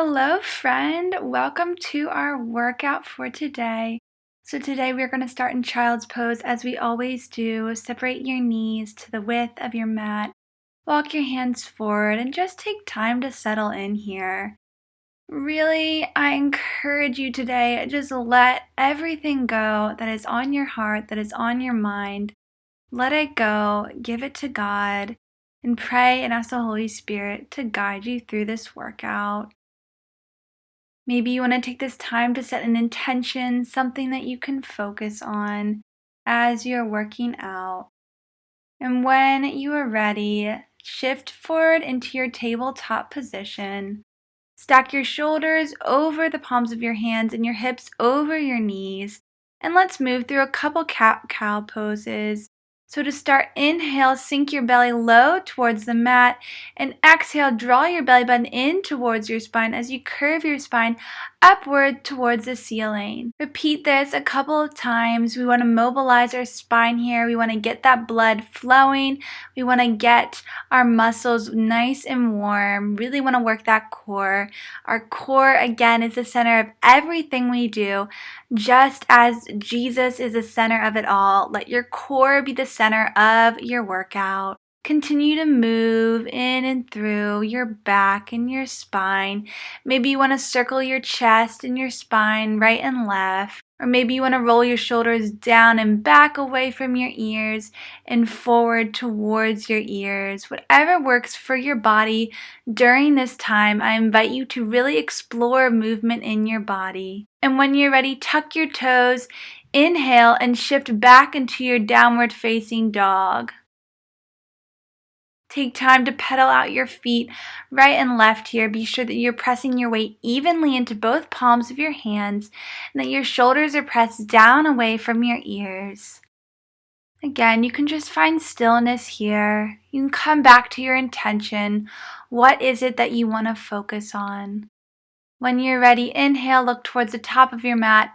Hello, friend. Welcome to our workout for today. So today we're going to start in child's pose as we always do. Separate your knees to the width of your mat. Walk your hands forward and just take time to settle in here. Really, I encourage you today, just let everything go that is on your heart, that is on your mind. Let it go, give it to God, and pray and ask the Holy Spirit to guide you through this workout. Maybe you want to take this time to set an intention, something that you can focus on as you're working out. And when you are ready, shift forward into your tabletop position. Stack your shoulders over the palms of your hands and your hips over your knees. And let's move through a couple cat-cow poses. So to start, inhale, sink your belly low towards the mat, and exhale, draw your belly button in towards your spine as you curve your spine upward towards the ceiling. Repeat this a couple of times. We want to mobilize our spine here. We want to get that blood flowing. We want to get our muscles nice and warm. Really want to work that core. Our core, again, is the center of everything we do. Just as Jesus is the center of it all, let your core be the center of your workout. Continue to move in and through your back and your spine. Maybe you want to circle your chest and your spine right and left. Or maybe you want to roll your shoulders down and back away from your ears and forward towards your ears. Whatever works for your body during this time, I invite you to really explore movement in your body. And when you're ready, tuck your toes, inhale, and shift back into your downward facing dog. Take time to pedal out your feet right and left here. Be sure that you're pressing your weight evenly into both palms of your hands and that your shoulders are pressed down away from your ears. Again, you can just find stillness here. You can come back to your intention. What is it that you want to focus on? When you're ready, inhale, look towards the top of your mat.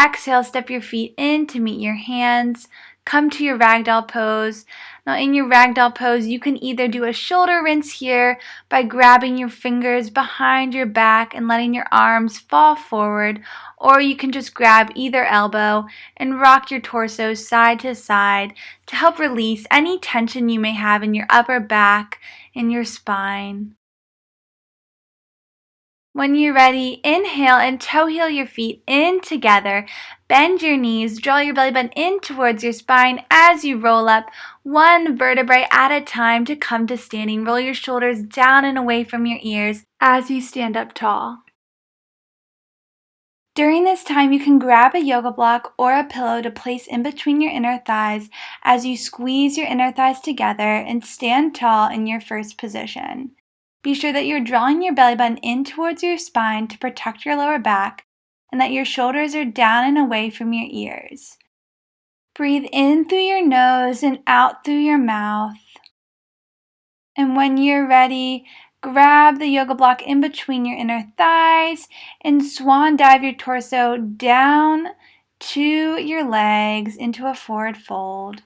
Exhale, step your feet in to meet your hands. Come to your ragdoll pose. Now in your ragdoll pose, you can either do a shoulder rinse here by grabbing your fingers behind your back and letting your arms fall forward, or you can just grab either elbow and rock your torso side to side to help release any tension you may have in your upper back and your spine. When you're ready, inhale and toe heel your feet in together. Bend your knees, draw your belly button in towards your spine as you roll up one vertebrae at a time to come to standing. Roll your shoulders down and away from your ears as you stand up tall. During this time, you can grab a yoga block or a pillow to place in between your inner thighs as you squeeze your inner thighs together and stand tall in your first position. Be sure that you're drawing your belly button in towards your spine to protect your lower back and that your shoulders are down and away from your ears. Breathe in through your nose and out through your mouth. And when you're ready, grab the yoga block in between your inner thighs and swan dive your torso down to your legs into a forward fold.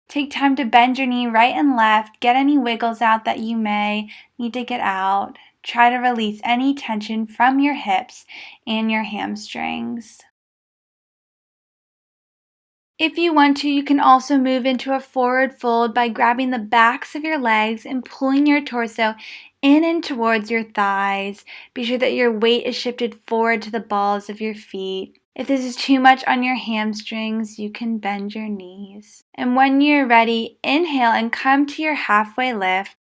Take time to bend your knee right and left. Get any wiggles out that you may need to get out. Try to release any tension from your hips and your hamstrings. If you want to, you can also move into a forward fold by grabbing the backs of your legs and pulling your torso in and towards your thighs. Be sure that your weight is shifted forward to the balls of your feet. If this is too much on your hamstrings, you can bend your knees. And when you're ready, inhale and come to your halfway lift.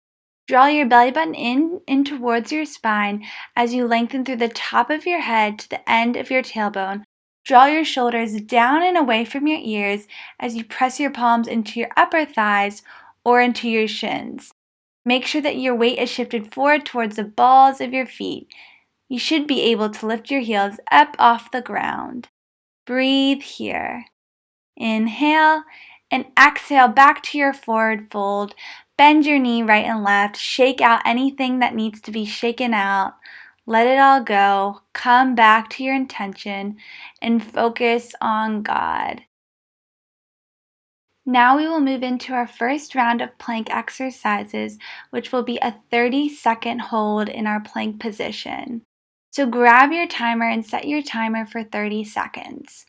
Draw your belly button in towards your spine as you lengthen through the top of your head to the end of your tailbone. Draw your shoulders down and away from your ears as you press your palms into your upper thighs or into your shins. Make sure that your weight is shifted forward towards the balls of your feet. You should be able to lift your heels up off the ground. Breathe here. Inhale and exhale back to your forward fold. Bend your knee right and left. Shake out anything that needs to be shaken out. Let it all go. Come back to your intention and focus on God. Now we will move into our first round of plank exercises, which will be a 30-second hold in our plank position. So grab your timer and set your timer for 30 seconds.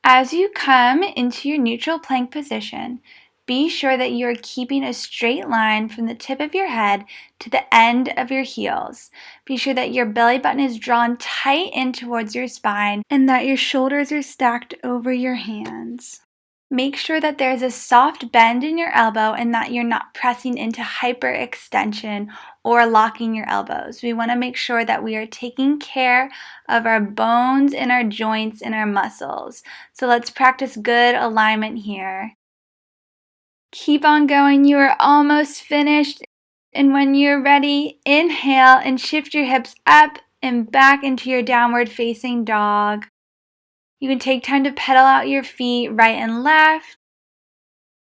As you come into your neutral plank position, be sure that you are keeping a straight line from the tip of your head to the end of your heels. Be sure that your belly button is drawn tight in towards your spine and that your shoulders are stacked over your hands. Make sure that there's a soft bend in your elbow and that you're not pressing into hyperextension or locking your elbows. We want to make sure that we are taking care of our bones and our joints and our muscles. So let's practice good alignment here. Keep on going. You are almost finished. And when you're ready, inhale and shift your hips up and back into your downward facing dog. You can take time to pedal out your feet right and left.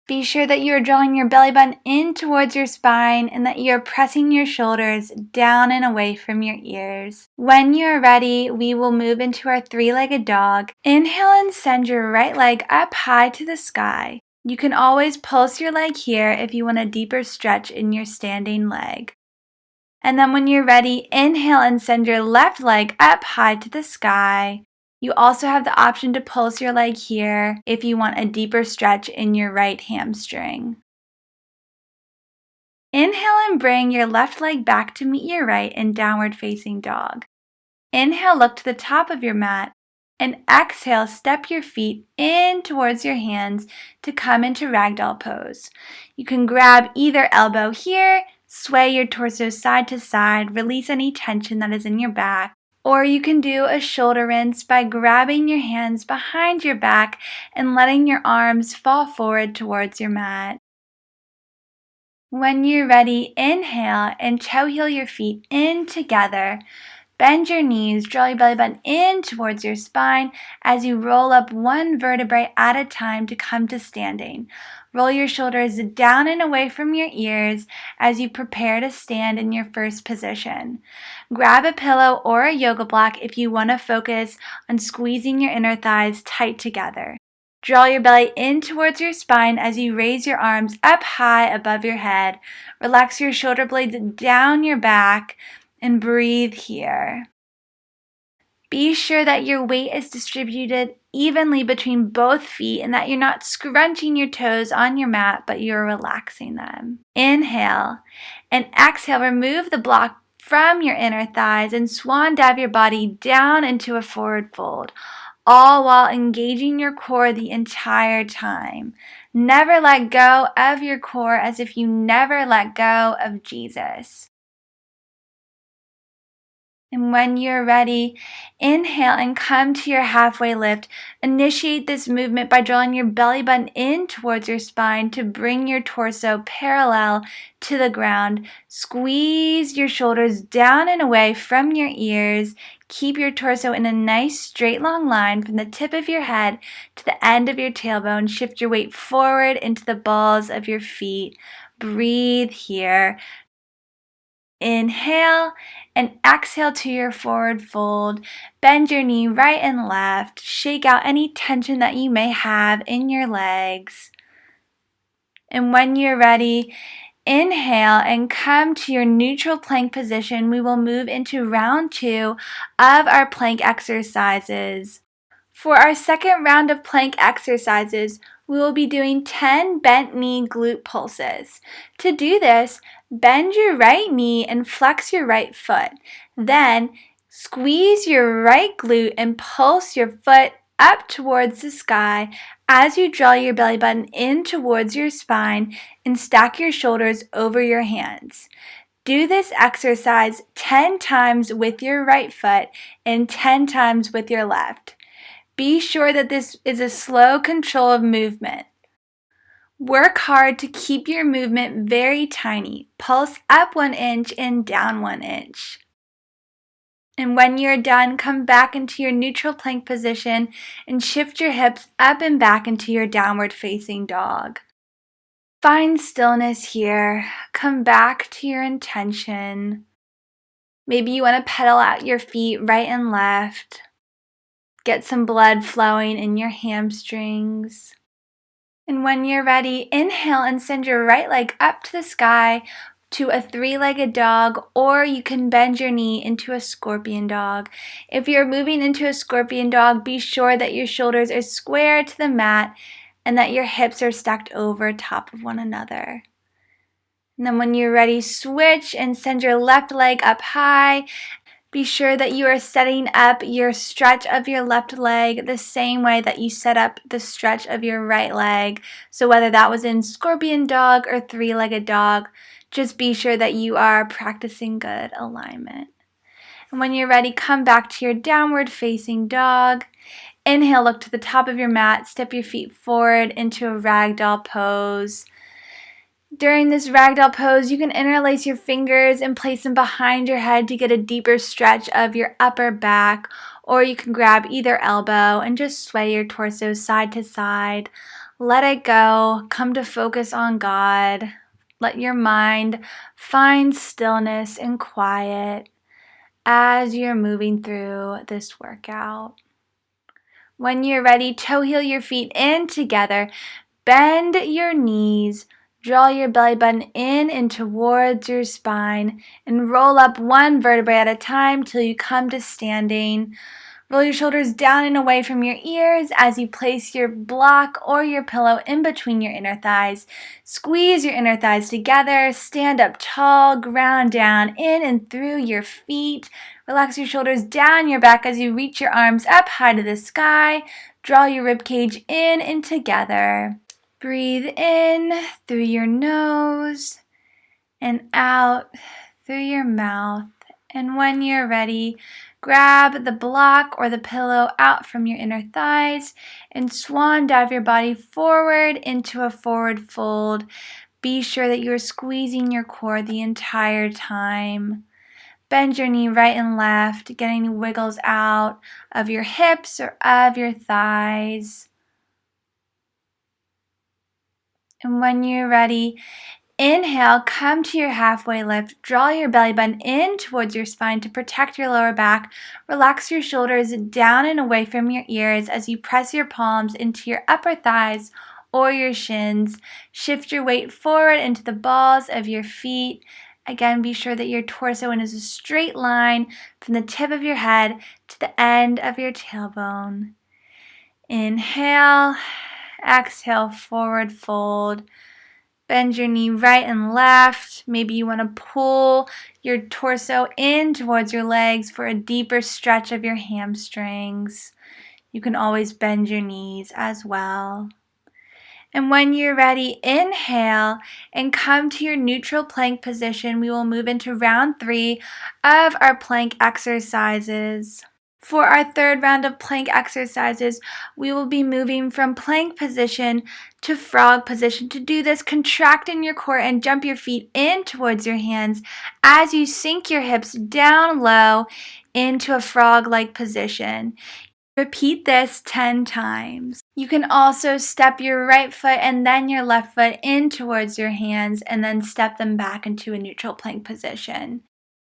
Be sure that you are drawing your belly button in towards your spine and that you are pressing your shoulders down and away from your ears. When you are ready, we will move into our three-legged dog. Inhale and send your right leg up high to the sky. You can always pulse your leg here if you want a deeper stretch in your standing leg. And then when you're ready, inhale and send your left leg up high to the sky. You also have the option to pulse your leg here if you want a deeper stretch in your right hamstring. Inhale and bring your left leg back to meet your right in downward facing dog. Inhale, look to the top of your mat, and exhale, step your feet in towards your hands to come into ragdoll pose. You can grab either elbow here, sway your torso side to side, release any tension that is in your back. Or you can do a shoulder rinse by grabbing your hands behind your back and letting your arms fall forward towards your mat. When you're ready, inhale and toe heel your feet in together. Bend your knees, draw your belly button in towards your spine as you roll up one vertebrae at a time to come to standing. Roll your shoulders down and away from your ears as you prepare to stand in your first position. Grab a pillow or a yoga block if you want to focus on squeezing your inner thighs tight together. Draw your belly in towards your spine as you raise your arms up high above your head. Relax your shoulder blades down your back and breathe here. Be sure that your weight is distributed evenly between both feet and that you're not scrunching your toes on your mat, but you're relaxing them. Inhale and exhale. Remove the block from your inner thighs and swan dive your body down into a forward fold, all while engaging your core the entire time. Never let go of your core as if you never let go of Jesus. And when you're ready, inhale and come to your halfway lift. Initiate this movement by drawing your belly button in towards your spine to bring your torso parallel to the ground. Squeeze your shoulders down and away from your ears. Keep your torso in a nice straight long line from the tip of your head to the end of your tailbone. Shift your weight forward into the balls of your feet. Breathe here. Inhale and exhale to your forward fold. Bend your knee right and left. Shake out any tension that you may have in your legs. And when you're ready, inhale and come to your neutral plank position. We will move into round 2 of our plank exercises. For our second round of plank exercises, we will be doing 10 bent knee glute pulses. To do this, bend your right knee and flex your right foot. Then, squeeze your right glute and pulse your foot up towards the sky as you draw your belly button in towards your spine and stack your shoulders over your hands. Do this exercise 10 times with your right foot and 10 times with your left. Be sure that this is a slow control of movement. Work hard to keep your movement very tiny. Pulse up 1 inch and down 1 inch. And when you're done, come back into your neutral plank position and shift your hips up and back into your downward facing dog. Find stillness here. Come back to your intention. Maybe you want to pedal out your feet right and left. Get some blood flowing in your hamstrings. And when you're ready, inhale and send your right leg up to the sky to a three-legged dog, or you can bend your knee into a scorpion dog. If you're moving into a scorpion dog, be sure that your shoulders are square to the mat and that your hips are stacked over top of one another. And then when you're ready, switch and send your left leg up high. Be sure that you are setting up your stretch of your left leg the same way that you set up the stretch of your right leg. So whether that was in scorpion dog or three-legged dog, just be sure that you are practicing good alignment. And when you're ready, come back to your downward facing dog. Inhale, look to the top of your mat, step your feet forward into a ragdoll pose. During this ragdoll pose, you can interlace your fingers and place them behind your head to get a deeper stretch of your upper back, or you can grab either elbow and just sway your torso side to side. Let it go. Come to focus on God. Let your mind find stillness and quiet as you're moving through this workout. When you're ready, toe heel your feet in together. Bend your knees. Draw your belly button in and towards your spine and roll up one vertebrae at a time till you come to standing. Roll your shoulders down and away from your ears as you place your block or your pillow in between your inner thighs. Squeeze your inner thighs together. Stand up tall, ground down in and through your feet. Relax your shoulders down your back as you reach your arms up high to the sky. Draw your ribcage in and together. Breathe in through your nose and out through your mouth. And when you're ready, grab the block or the pillow out from your inner thighs and swan dive your body forward into a forward fold. Be sure that you're squeezing your core the entire time. Bend your knee right and left, getting wiggles out of your hips or of your thighs. And when you're ready, inhale, come to your halfway lift. Draw your belly button in towards your spine to protect your lower back. Relax your shoulders down and away from your ears as you press your palms into your upper thighs or your shins. Shift your weight forward into the balls of your feet. Again, be sure that your torso is a straight line from the tip of your head to the end of your tailbone. Inhale, exhale, forward fold. Bend your knee right and left. Maybe you want to pull your torso in towards your legs for a deeper stretch of your hamstrings. You can always bend your knees as well. And when you're ready, inhale and come to your neutral plank position. We will move into round 3 of our plank exercises. For our third round of plank exercises, we will be moving from plank position to frog position. To do this, contract in your core and jump your feet in towards your hands as you sink your hips down low into a frog-like position. Repeat this 10 times. You can also step your right foot and then your left foot in towards your hands and then step them back into a neutral plank position.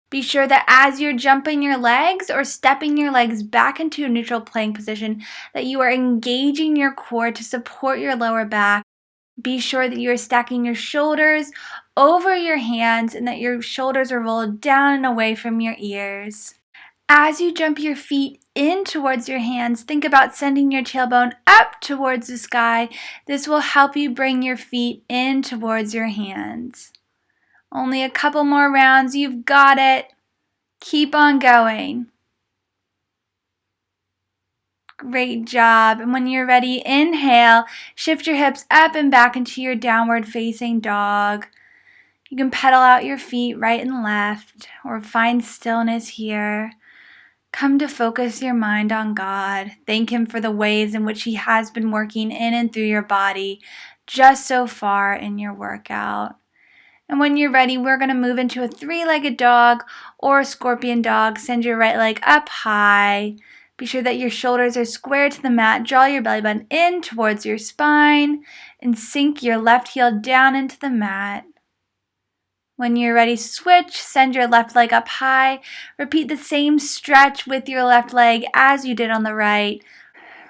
Be sure that as you're jumping your legs or stepping your legs back into a neutral plank position, that you are engaging your core to support your lower back. Be sure that you are stacking your shoulders over your hands and that your shoulders are rolled down and away from your ears. As you jump your feet in towards your hands, think about sending your tailbone up towards the sky. This will help you bring your feet in towards your hands. Only a couple more rounds. You've got it. Keep on going. Great job. And when you're ready, inhale. Shift your hips up and back into your downward facing dog. You can pedal out your feet right and left or find stillness here. Come to focus your mind on God. Thank Him for the ways in which He has been working in and through your body just so far in your workout. And when you're ready, we're going to move into a three-legged dog or a scorpion dog. Send your right leg up high. Be sure that your shoulders are square to the mat. Draw your belly button in towards your spine and sink your left heel down into the mat. When you're ready, switch. Send your left leg up high. Repeat the same stretch with your left leg as you did on the right.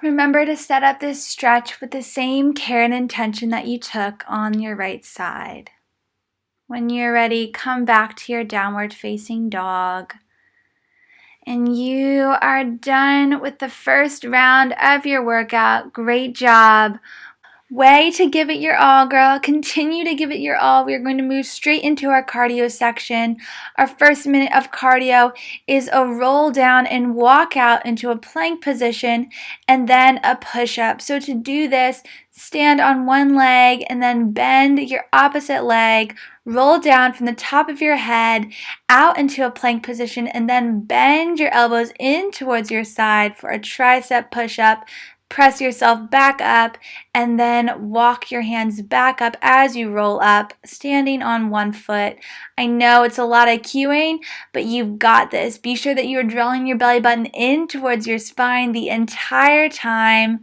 Remember to set up this stretch with the same care and intention that you took on your right side. When you're ready, come back to your downward facing dog. And you are done with the first round of your workout. Great job. Way to give it your all, girl. Continue to give it your all. We are going to move straight into our cardio section. Our first minute of cardio is a roll down and walk out into a plank position and then a push-up. So to do this, stand on one leg and then bend your opposite leg. Roll down from the top of your head out into a plank position and then bend your elbows in towards your side for a tricep push-up. Press yourself back up and then walk your hands back up as you roll up, standing on one foot. I know it's a lot of cueing, but you've got this. Be sure that you are drawing your belly button in towards your spine the entire time.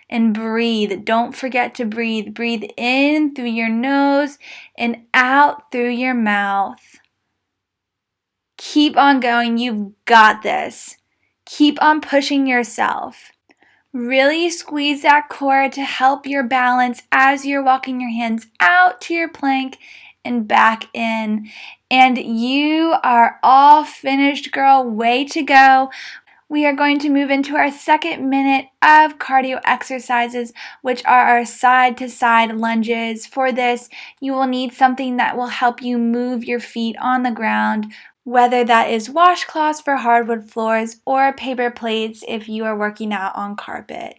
And breathe. Don't forget to breathe. Breathe in through your nose and out through your mouth. Keep on going. You've got this. Keep on pushing yourself. Really squeeze that core to help your balance as you're walking your hands out to your plank and back in. And you are all finished, girl. Way to go. We are going to move into our second minute of cardio exercises, which are our side-to-side lunges. For this, you will need something that will help you move your feet on the ground, whether that is washcloths for hardwood floors or paper plates if you are working out on carpet.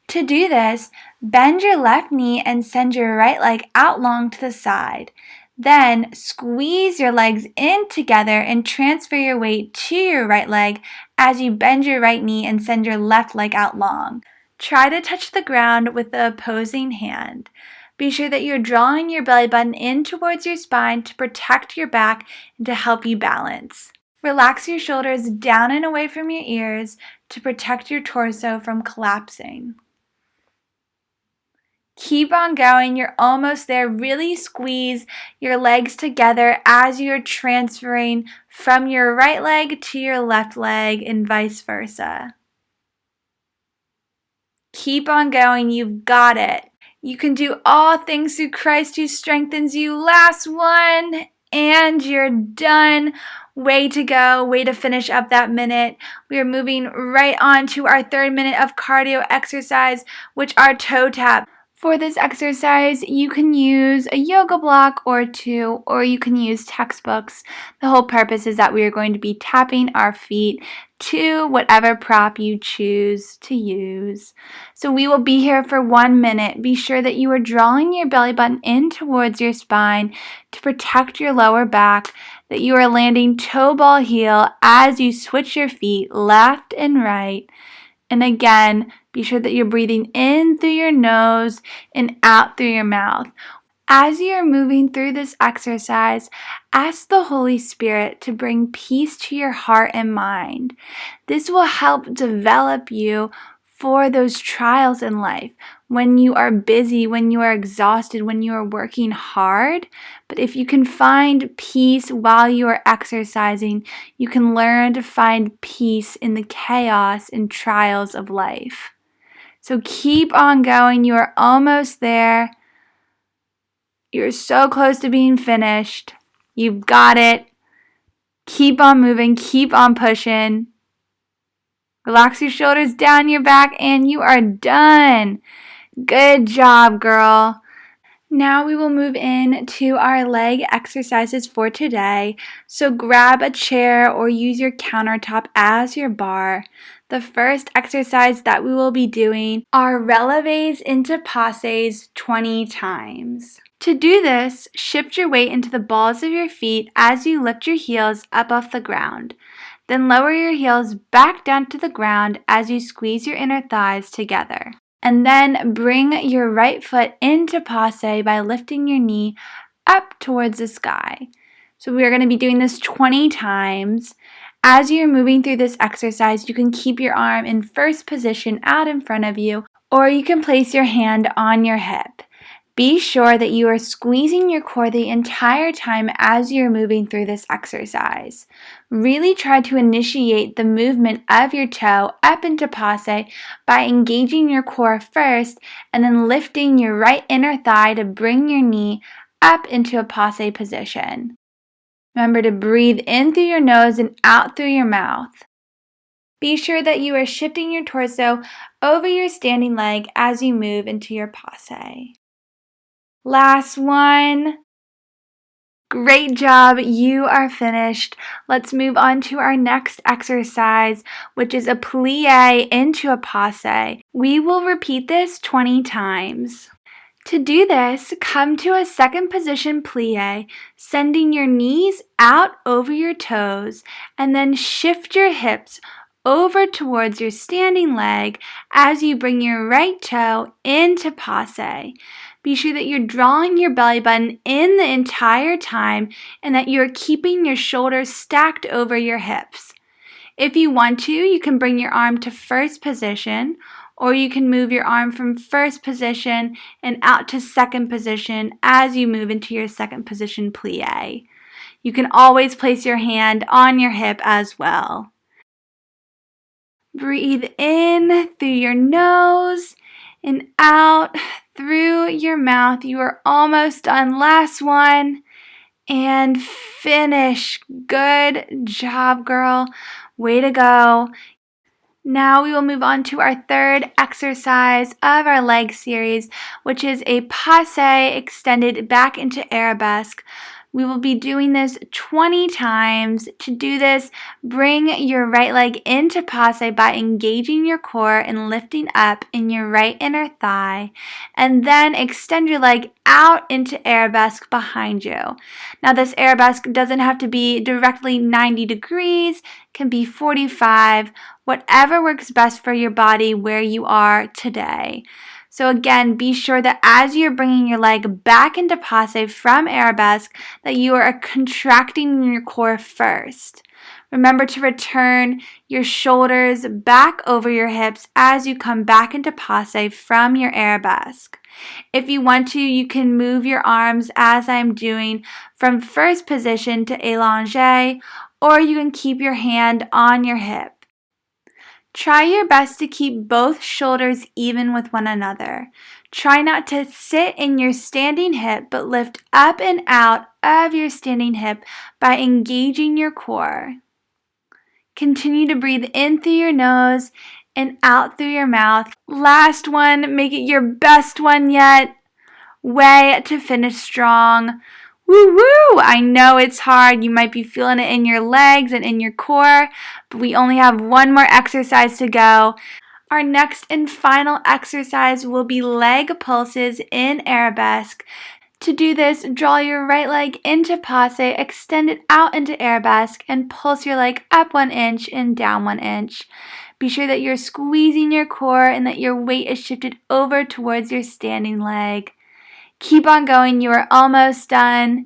To do this, bend your left knee and send your right leg out long to the side. Then squeeze your legs in together and transfer your weight to your right leg as you bend your right knee and send your left leg out long. Try to touch the ground with the opposing hand. Be sure that you're drawing your belly button in towards your spine to protect your back and to help you balance. Relax your shoulders down and away from your ears to protect your torso from collapsing. Keep on going. You're almost there. Really squeeze your legs together as you're transferring from your right leg to your left leg and vice versa. Keep on going. You've got it. You can do all things through Christ who strengthens you. Last one, and you're done. Way to go. Way to finish up that minute. We are moving right on to our third minute of cardio exercise, which are toe taps. For this exercise, you can use a yoga block or two, or you can use textbooks. The whole purpose is that we are going to be tapping our feet to whatever prop you choose to use. So we will be here for 1 minute. Be sure that you are drawing your belly button in towards your spine to protect your lower back, that you are landing toe ball heel as you switch your feet left and right. And again, be sure that you're breathing in through your nose and out through your mouth. As you are moving through this exercise, ask the Holy Spirit to bring peace to your heart and mind. This will help develop you for those trials in life, when you are busy, when you are exhausted, when you are working hard. But if you can find peace while you are exercising, you can learn to find peace in the chaos and trials of life. So keep on going. You are almost there. You're so close to being finished. You've got it. Keep on moving. Keep on pushing. Relax your shoulders down your back, and you are done. Good job, girl. Now we will move in to our leg exercises for today. So grab a chair or use your countertop as your bar. The first exercise that we will be doing are releves into passes 20 times. To do this, shift your weight into the balls of your feet as you lift your heels up off the ground. Then lower your heels back down to the ground as you squeeze your inner thighs together. And then bring your right foot into passe by lifting your knee up towards the sky. So we are going to be doing this 20 times. As you're moving through this exercise, you can keep your arm in first position out in front of you, or you can place your hand on your hip. Be sure that you are squeezing your core the entire time as you're moving through this exercise. Really try to initiate the movement of your toe up into passe by engaging your core first and then lifting your right inner thigh to bring your knee up into a passe position. Remember to breathe in through your nose and out through your mouth. Be sure that you are shifting your torso over your standing leg as you move into your passe. Last one. Great job, you are finished. Let's move on to our next exercise, which is a plie into a passe. We will repeat this 20 times. To do this, come to a second position plie, sending your knees out over your toes, and then shift your hips over towards your standing leg as you bring your right toe into passe. Be sure that you're drawing your belly button in the entire time and that you're keeping your shoulders stacked over your hips. If you want to, you can bring your arm to first position, or you can move your arm from first position and out to second position as you move into your second position plie. You can always place your hand on your hip as well. Breathe in through your nose and out through your mouth. You are almost done. Last one. And finish. Good job, girl. Way to go. Now we will move on to our third exercise of our leg series, which is a passe extended back into arabesque. We will be doing this 20 times. To do this, bring your right leg into passe by engaging your core and lifting up in your right inner thigh, and then extend your leg out into arabesque behind you. Now this arabesque doesn't have to be directly 90 degrees, can be 45, whatever works best for your body where you are today. So again, be sure that as you're bringing your leg back into passe from arabesque, that you are contracting your core first. Remember to return your shoulders back over your hips as you come back into passe from your arabesque. If you want to, you can move your arms as I'm doing from first position to élanger, or you can keep your hand on your hip. Try your best to keep both shoulders even with one another. Try not to sit in your standing hip, but lift up and out of your standing hip by engaging your core. Continue to breathe in through your nose and out through your mouth. Last one, make it your best one yet. Way to finish strong. Woo woo! I know it's hard. You might be feeling it in your legs and in your core, but we only have one more exercise to go. Our next and final exercise will be leg pulses in arabesque. To do this, draw your right leg into passe, extend it out into arabesque, and pulse your leg up 1 inch and down 1 inch. Be sure that you're squeezing your core and that your weight is shifted over towards your standing leg. Keep on going. You are almost done.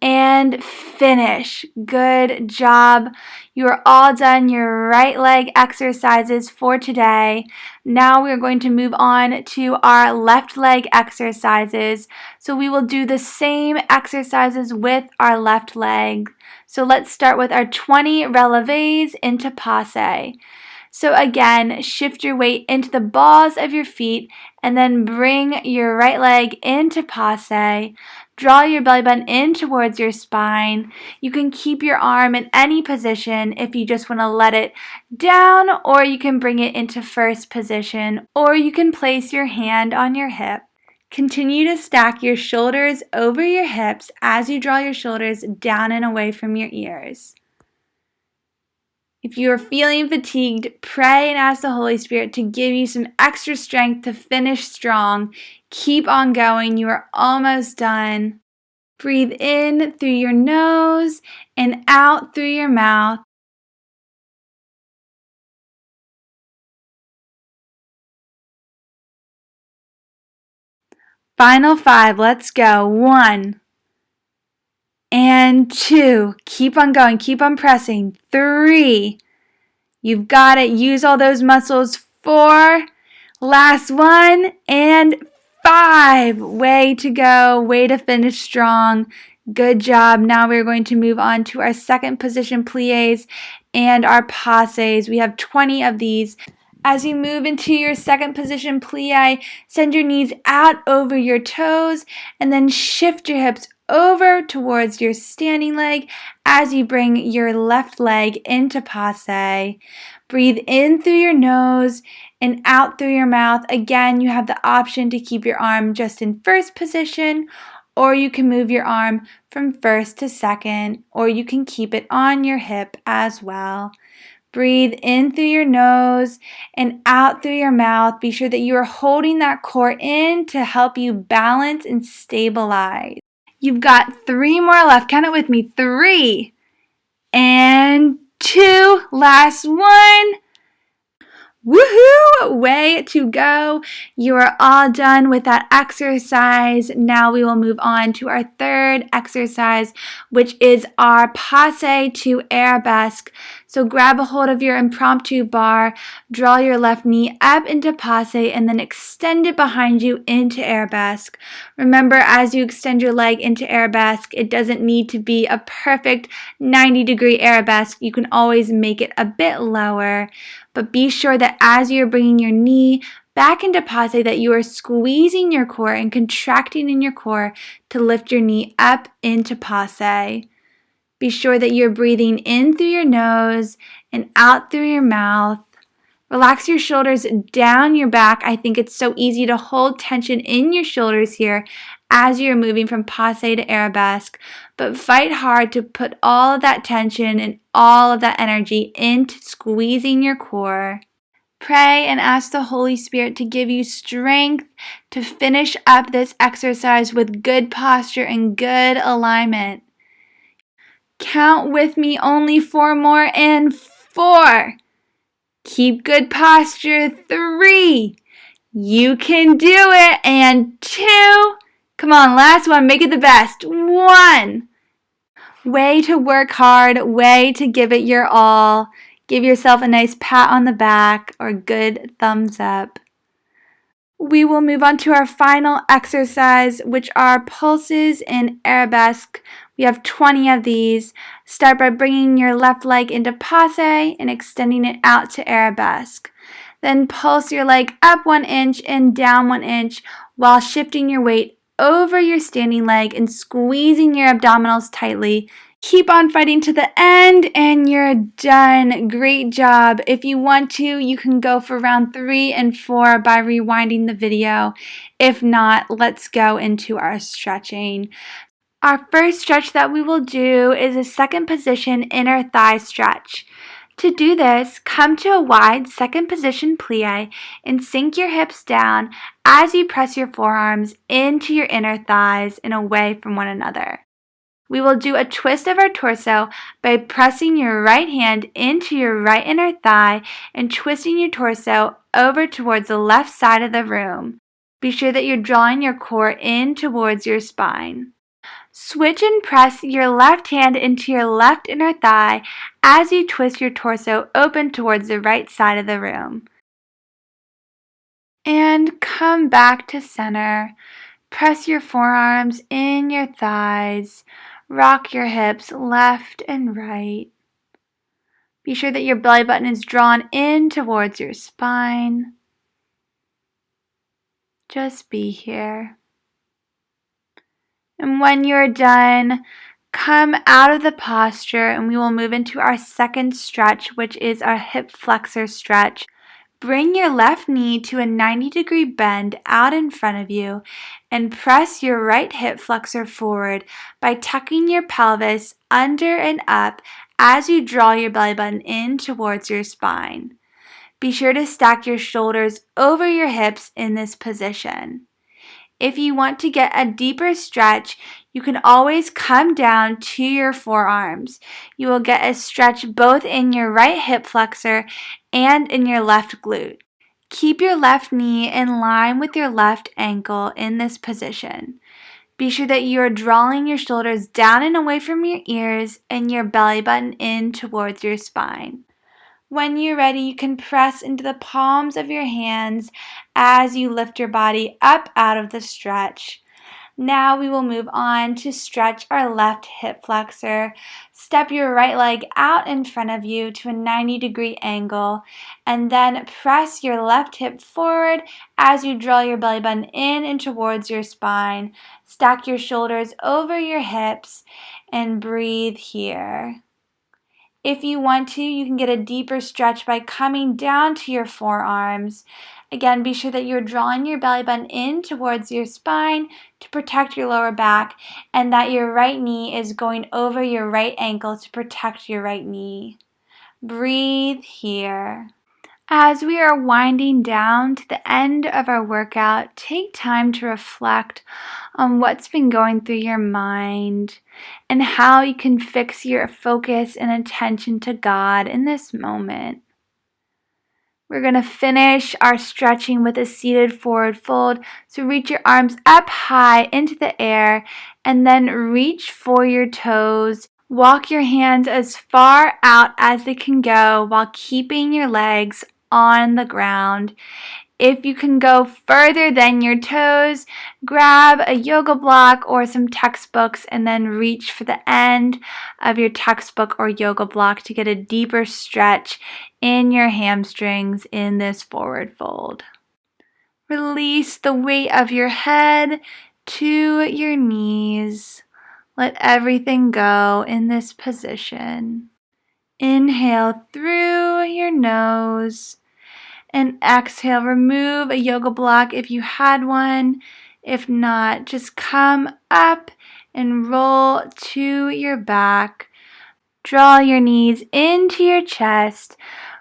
And finish. Good job. You are all done your right leg exercises for today. Now we are going to move on to our left leg exercises. So we will do the same exercises with our left leg. So let's start with our 20 relevés into passe. So again, shift your weight into the balls of your feet and then bring your right leg into passe. Draw your belly button in towards your spine. You can keep your arm in any position if you just want to let it down, or you can bring it into first position, or you can place your hand on your hip. Continue to stack your shoulders over your hips as you draw your shoulders down and away from your ears. If you are feeling fatigued, pray and ask the Holy Spirit to give you some extra strength to finish strong. Keep on going. You are almost done. Breathe in through your nose and out through your mouth. Final 5. Let's go. 1 and 2. Keep on going. Keep on pressing. 3. You've got it. Use all those muscles. 4. Last one. And 5. Way to go. Way to finish strong. Good job. Now we're going to move on to our second position plies and our passes. We have 20 of these. As you move into your second position plie, send your knees out over your toes and then shift your hips over towards your standing leg as you bring your left leg into passe. Breathe in through your nose and out through your mouth. Again, you have the option to keep your arm just in first position, or you can move your arm from first to second, or you can keep it on your hip as well. Breathe in through your nose and out through your mouth. Be sure that you are holding that core in to help you balance and stabilize. You've got 3 more left. Count it with me. 3 and 2. Last one. Woohoo! Way to go. You are all done with that exercise. Now we will move on to our third exercise, which is our passe to arabesque. So grab a hold of your impromptu bar, draw your left knee up into passe, and then extend it behind you into arabesque. Remember, as you extend your leg into arabesque, it doesn't need to be a perfect 90-degree arabesque. You can always make it a bit lower. But be sure that as you're bringing your knee back into passe, that you are squeezing your core and contracting in your core to lift your knee up into passe. Be sure that you're breathing in through your nose and out through your mouth. Relax your shoulders down your back. I think it's so easy to hold tension in your shoulders here as you're moving from passe to arabesque, but fight hard to put all of that tension and all of that energy into squeezing your core. Pray and ask the Holy Spirit to give you strength to finish up this exercise with good posture and good alignment. Count with me, only 4 more, and 4. Keep good posture. 3. You can do it. And 2. Come on, last one. Make it the best. 1. Way to work hard. Way to give it your all. Give yourself a nice pat on the back or good thumbs up. We will move on to our final exercise, which are pulses in arabesque. We have 20 of these. Start by bringing your left leg into passe and extending it out to arabesque. Then pulse your leg up 1 inch and down 1 inch while shifting your weight over your standing leg and squeezing your abdominals tightly. Keep on fighting to the end and you're done. Great job. If you want to, you can go for round 3 and 4 by rewinding the video. If not, let's go into our stretching. Our first stretch that we will do is a second position inner thigh stretch. To do this, come to a wide second position plie and sink your hips down as you press your forearms into your inner thighs and away from one another. We will do a twist of our torso by pressing your right hand into your right inner thigh and twisting your torso over towards the left side of the room. Be sure that you're drawing your core in towards your spine. Switch and press your left hand into your left inner thigh as you twist your torso open towards the right side of the room. And come back to center. Press your forearms in your thighs. Rock your hips left and right. Be sure that your belly button is drawn in towards your spine. Just be here. And when you're done, come out of the posture and we will move into our second stretch, which is our hip flexor stretch. Bring your left knee to a 90-degree bend out in front of you and press your right hip flexor forward by tucking your pelvis under and up as you draw your belly button in towards your spine. Be sure to stack your shoulders over your hips in this position. If you want to get a deeper stretch, you can always come down to your forearms. You will get a stretch both in your right hip flexor and in your left glute. Keep your left knee in line with your left ankle in this position. Be sure that you are drawing your shoulders down and away from your ears and your belly button in towards your spine. When you're ready, you can press into the palms of your hands as you lift your body up out of the stretch. Now we will move on to stretch our left hip flexor. Step your right leg out in front of you to a 90-degree angle, and then press your left hip forward as you draw your belly button in and towards your spine. Stack your shoulders over your hips and breathe here. If you want to, you can get a deeper stretch by coming down to your forearms. Again, be sure that you're drawing your belly button in towards your spine to protect your lower back, and that your right knee is going over your right ankle to protect your right knee. Breathe here. As we are winding down to the end of our workout, take time to reflect on what's been going through your mind and how you can fix your focus and attention to God in this moment. We're going to finish our stretching with a seated forward fold. So reach your arms up high into the air and then reach for your toes. Walk your hands as far out as they can go while keeping your legs on the ground. If you can go further than your toes, grab a yoga block or some textbooks and then reach for the end of your textbook or yoga block to get a deeper stretch in your hamstrings in this forward fold. Release the weight of your head to your knees. Let everything go in this position. Inhale through your nose and exhale. Remove a yoga block if you had one. If not, just come up and roll to your back. Draw your knees into your chest.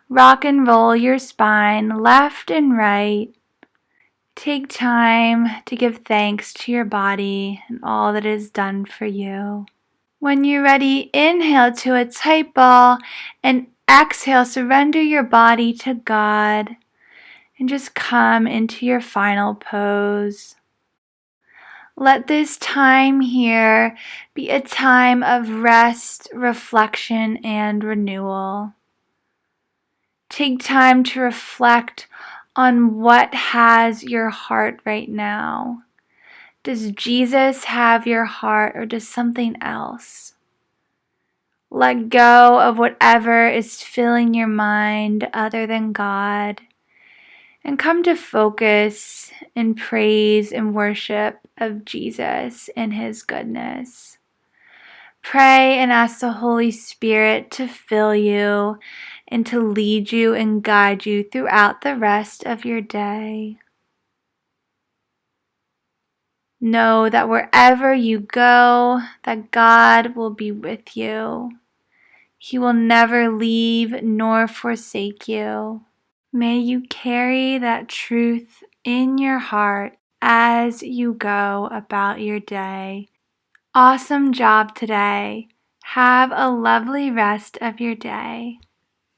Rock and roll your spine left and right. Take time to give thanks to your body and all that is done for you. When you're ready, inhale to a tight ball and exhale, surrender your body to God and just come into your final pose. Let this time here be a time of rest, reflection, and renewal. Take time to reflect on what has your heart right now. Does Jesus have your heart, or does something else? Let go of whatever is filling your mind other than God, and come to focus in praise and worship of Jesus and His goodness. Pray and ask the Holy Spirit to fill you and to lead you and guide you throughout the rest of your day. Know that wherever you go, that God will be with you. He will never leave nor forsake you. May you carry that truth in your heart as you go about your day. Awesome job today. Have a lovely rest of your day.